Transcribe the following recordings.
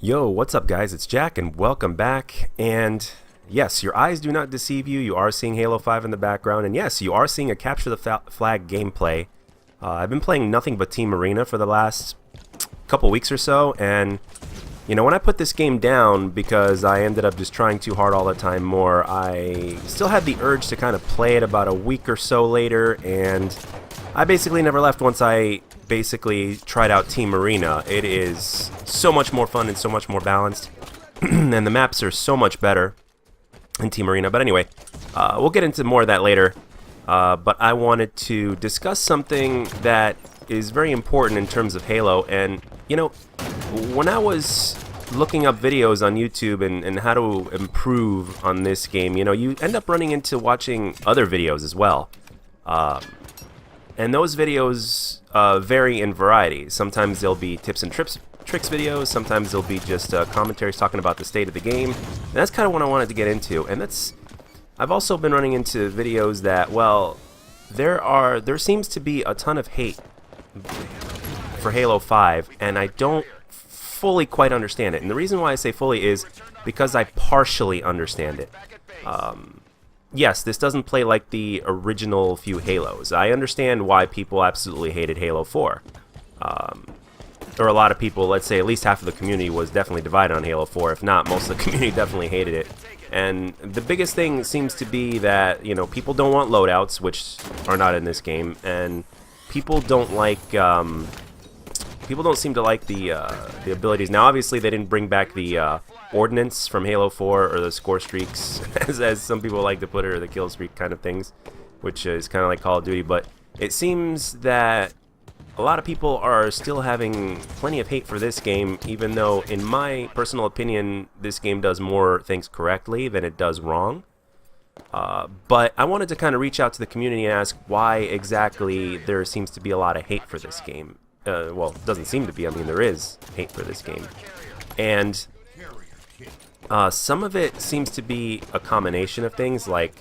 Yo, what's up guys? It's Jack and welcome back. And yes, your eyes do not deceive you. You are seeing Halo 5 in the background. And yes, you are seeing a capture the flag gameplay. I've been playing nothing but Team Arena for the last couple weeks or so. And you know, when I put this game down because I ended up just trying too hard all the time more, I still had the urge to kind of play it about a week or so later. And I basically never left once I basically tried out Team Arena. It is so much more fun and so much more balanced, and the maps are so much better in Team Arena. But anyway, we'll get into more of that later. But I wanted to discuss something that is very important in terms of Halo. And you know, when I was looking up videos on YouTube and how to improve on this game, you know, you end up running into watching other videos as well. And those videos vary in variety. Sometimes they'll be tips and tricks videos. Sometimes they'll be just commentaries talking about the state of the game. And that's kind of what I wanted to get into. And I've also been running into videos that, well, there seems to be a ton of hate for Halo 5, and I don't fully quite understand it. And the reason why I say fully is because I partially understand it. Yes, this doesn't play like the original few Halos. I understand why people absolutely hated Halo 4. Or a lot of people, let's say at least half of the community was definitely divided on Halo 4. If not, most of the community definitely hated it. And the biggest thing seems to be that, you know, people don't want loadouts, which are not in this game, and people don't like, people don't seem to like the abilities. Now, obviously, they didn't bring back the ordnance from Halo 4 or the score streaks, as some people like to put it, or the kill streak kind of things, which is kind of like Call of Duty. But it seems that a lot of people are still having plenty of hate for this game, even though, in my personal opinion, this game does more things correctly than it does wrong. But I wanted to kind of reach out to the community and ask why exactly there seems to be a lot of hate for this game. Well, it doesn't seem to be. I mean, there is hate for this game. And some of it seems to be a combination of things, like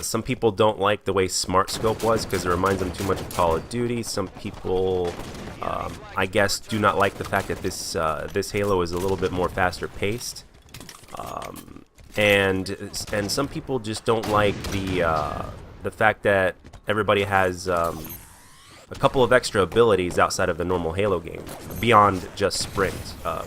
some people don't like the way Smart Scope was because it reminds them too much of Call of Duty. Some people, I guess, do not like the fact that this Halo is a little bit more faster paced. And some people just don't like the fact that everybody has a couple of extra abilities outside of the normal Halo game, beyond just sprint.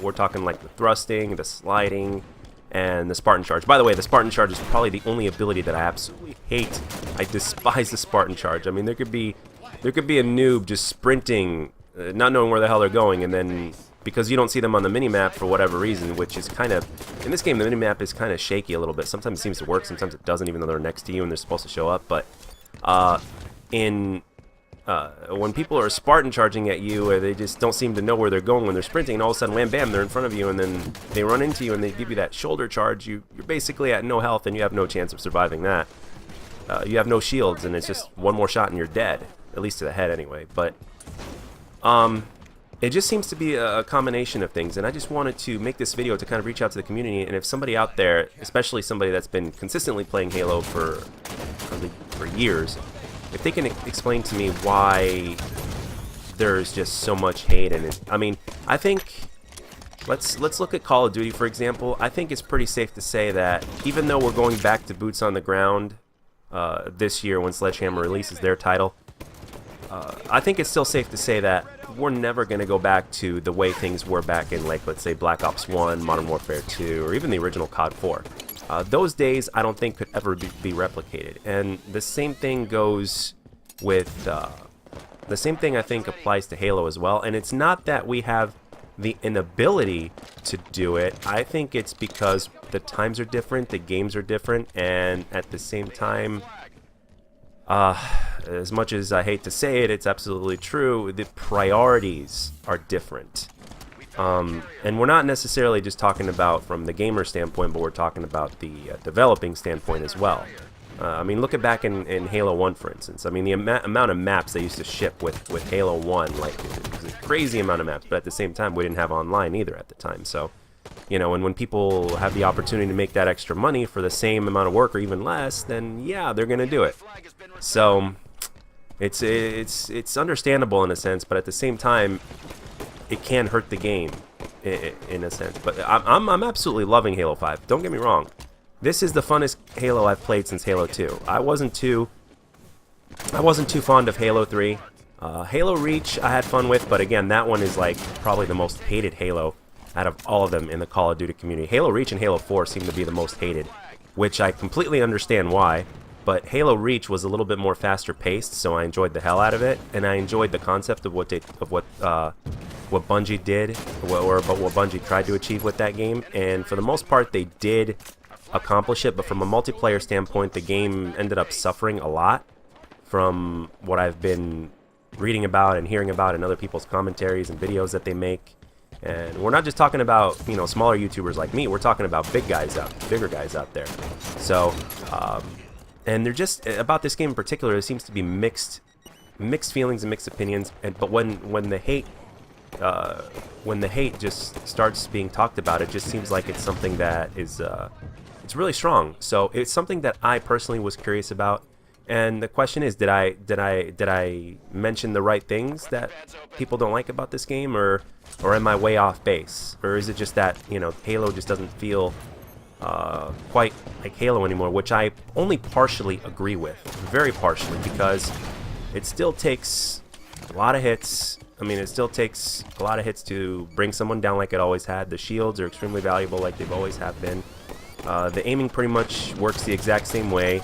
We're talking like the thrusting, the sliding, and the Spartan Charge. By the way, the Spartan Charge is probably the only ability that I absolutely hate. I despise the Spartan Charge. I mean, there could be a noob just sprinting, not knowing where the hell they're going, and then because you don't see them on the minimap for whatever reason, which is kind of, in this game, the minimap is kind of shaky a little bit. Sometimes it seems to work, sometimes it doesn't, even though they're next to you and they're supposed to show up. But when people are Spartan charging at you, or they just don't seem to know where they're going when they're sprinting, and all of a sudden, wham bam, they're in front of you, and then they run into you and they give you that shoulder charge, you're basically at no health and you have no chance of surviving that. You have no shields, and it's just one more shot and you're dead, at least to the head anyway. But it just seems to be a combination of things, and I just wanted to make this video to kind of reach out to the community. And if somebody out there, especially somebody that's been consistently playing Halo for years, if they can explain to me why there's just so much hate in it. I mean, I think let's look at Call of Duty, for example. I think it's pretty safe to say that even though we're going back to boots on the ground this year when Sledgehammer releases their title, I think it's still safe to say that we're never going to go back to the way things were back in, like, let's say Black Ops 1, Modern Warfare 2, or even the original COD 4. Those days, I don't think could ever be replicated. And the same thing goes with, the same thing I think applies to Halo as well. And it's not that we have the inability to do it. I think it's because the times are different, the games are different, and at the same time, as much as I hate to say it, it's absolutely true, the priorities are different. And we're not necessarily just talking about from the gamer standpoint, but we're talking about the developing standpoint as well. I mean, look at back in Halo 1, for instance. I mean, the amount of maps they used to ship with Halo 1, like, it was a crazy amount of maps, but at the same time, we didn't have online either at the time. So, you know, and when people have the opportunity to make that extra money for the same amount of work or even less, then yeah, they're going to do it. So, it's understandable in a sense, but at the same time, it can hurt the game. in a sense. But I'm absolutely loving Halo 5. Don't get me wrong. This is the funnest Halo I've played since Halo 2. I wasn't too fond of Halo 3. Halo Reach I had fun with, but again, that one is like probably the most hated Halo out of all of them in the Call of Duty community. Halo Reach and Halo 4 seem to be the most hated, which I completely understand why. But Halo Reach was a little bit more faster paced, so I enjoyed the hell out of it, and I enjoyed the concept of what Bungie did, what Bungie tried to achieve with that game. And for the most part, they did accomplish it. But from a multiplayer standpoint, the game ended up suffering a lot from what I've been reading about and hearing about in other people's commentaries and videos that they make. And we're not just talking about, you know, smaller YouTubers like me. We're talking about bigger guys out there. So. And they're just about this game in particular. There seems to be mixed feelings and mixed opinions. But when the hate just starts being talked about, it just seems like it's something that is it's really strong. So it's something that I personally was curious about. And the question is, did I mention the right things that people don't like about this game, or am I way off base, or is it just that, you know, Halo just doesn't feel quite like Halo anymore, which I only partially agree with, very partially, because it still takes a lot of hits. I mean, it still takes a lot of hits to bring someone down like it always had. The shields are extremely valuable like they've always have been. The aiming pretty much works the exact same way,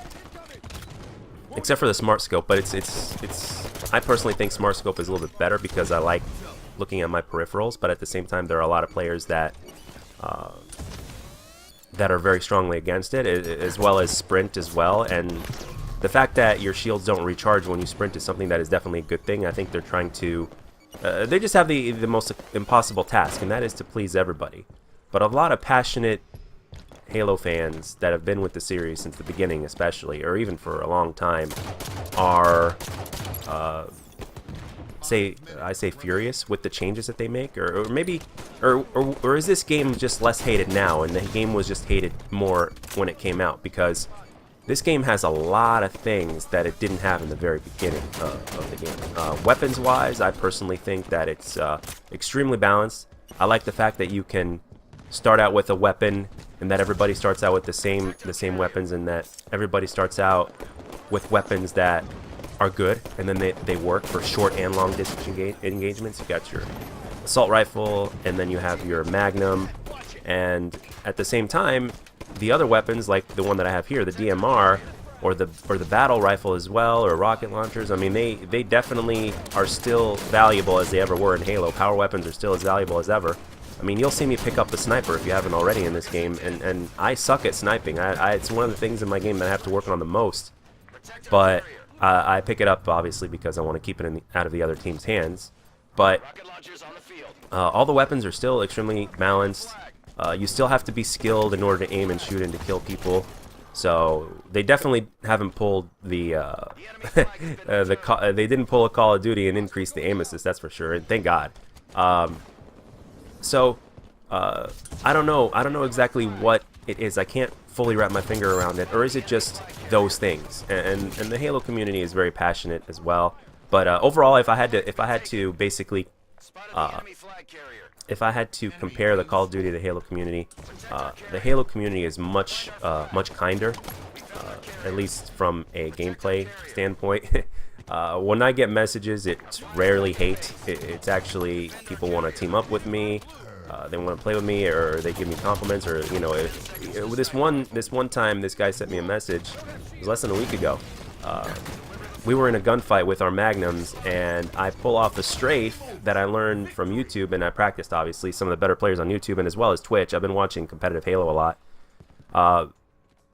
except for the smart scope, but I personally think smart scope is a little bit better because I like looking at my peripherals, but at the same time there are a lot of players that are very strongly against it, as well as sprint as well. And the fact that your shields don't recharge when you sprint is something that is definitely a good thing. I think they're trying to they just have the most impossible task, and that is to please everybody. But a lot of passionate Halo fans that have been with the series since the beginning, especially, or even for a long time, are say furious with the changes that they make, or maybe or is this game just less hated now, and the game was just hated more when it came out? Because this game has a lot of things that it didn't have in the very beginning of the game. Weapons wise, I personally think that it's extremely balanced. I like the fact that you can start out with a weapon, and that everybody starts out with the same weapons, and that everybody starts out with weapons that are good, and then they work for short and long distance engagements. You got your assault rifle, and then you have your Magnum, and at the same time, the other weapons, like the one that I have here, the DMR, or the battle rifle as well, or rocket launchers. I mean, they definitely are still valuable as they ever were in Halo. Power weapons are still as valuable as ever. I mean, you'll see me pick up the sniper if you haven't already in this game, and I suck at sniping. It's one of the things in my game that I have to work on the most, but I pick it up, obviously, because I want to keep it out of the other team's hands. But all the weapons are still extremely balanced. You still have to be skilled in order to aim and shoot and to kill people. So they definitely haven't pulled they didn't pull a Call of Duty and increase the aim assist, that's for sure, and thank God. So I don't know exactly what it is. I can't fully wrap my finger around it, or is it just those things? And the Halo community is very passionate as well. But overall, if I had to basically if I had to compare the Call of Duty to the Halo community is much kinder, at least from a gameplay standpoint. When I get messages, it's rarely hate. It's actually people want to team up with me. They want to play with me, or they give me compliments, or you know, this one time this guy sent me a message. It was less than a week ago. We were in a gunfight with our Magnums, and I pull off a strafe that I learned from YouTube, and I practiced, obviously, some of the better players on YouTube, and as well as Twitch. I've been watching competitive Halo a lot.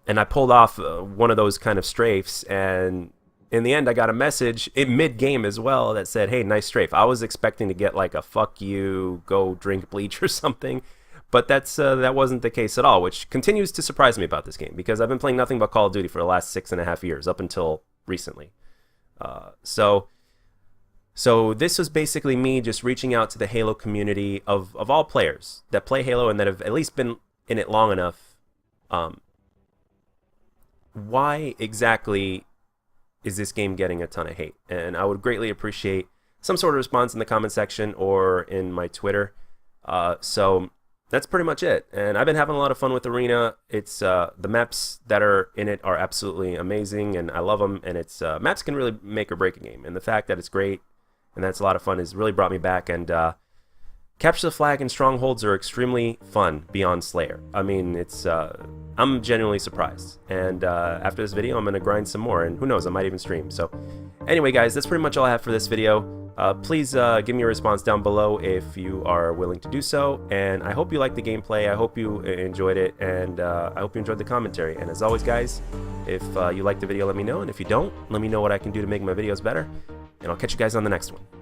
And I pulled off one of those kind of strafes, and in the end, I got a message in mid-game as well that said, hey, nice strafe. I was expecting to get like a fuck you, go drink bleach or something, but that wasn't the case at all, which continues to surprise me about this game, because I've been playing nothing but Call of Duty for the last 6.5 years, up until recently. So this was basically me just reaching out to the Halo community of all players that play Halo and that have at least been in it long enough. Why exactly is this game getting a ton of hate? And I would greatly appreciate some sort of response in the comment section or in my Twitter. So that's pretty much it. And I've been having a lot of fun with Arena. It's the maps that are in it are absolutely amazing, and I love them. And it's maps can really make or break a game. And the fact that it's great and that's a lot of fun has really brought me back. And Capture the Flag and Strongholds are extremely fun beyond Slayer. I mean, it's I'm genuinely surprised. And after this video, I'm gonna grind some more, and who knows, I might even stream. So anyway, guys, that's pretty much all I have for this video. Please give me a response down below if you are willing to do so, and I hope you liked the gameplay. I hope you enjoyed it, and I hope you enjoyed the commentary. And as always, guys, if you liked the video, let me know, and if you don't, let me know what I can do to make my videos better, and I'll catch you guys on the next one.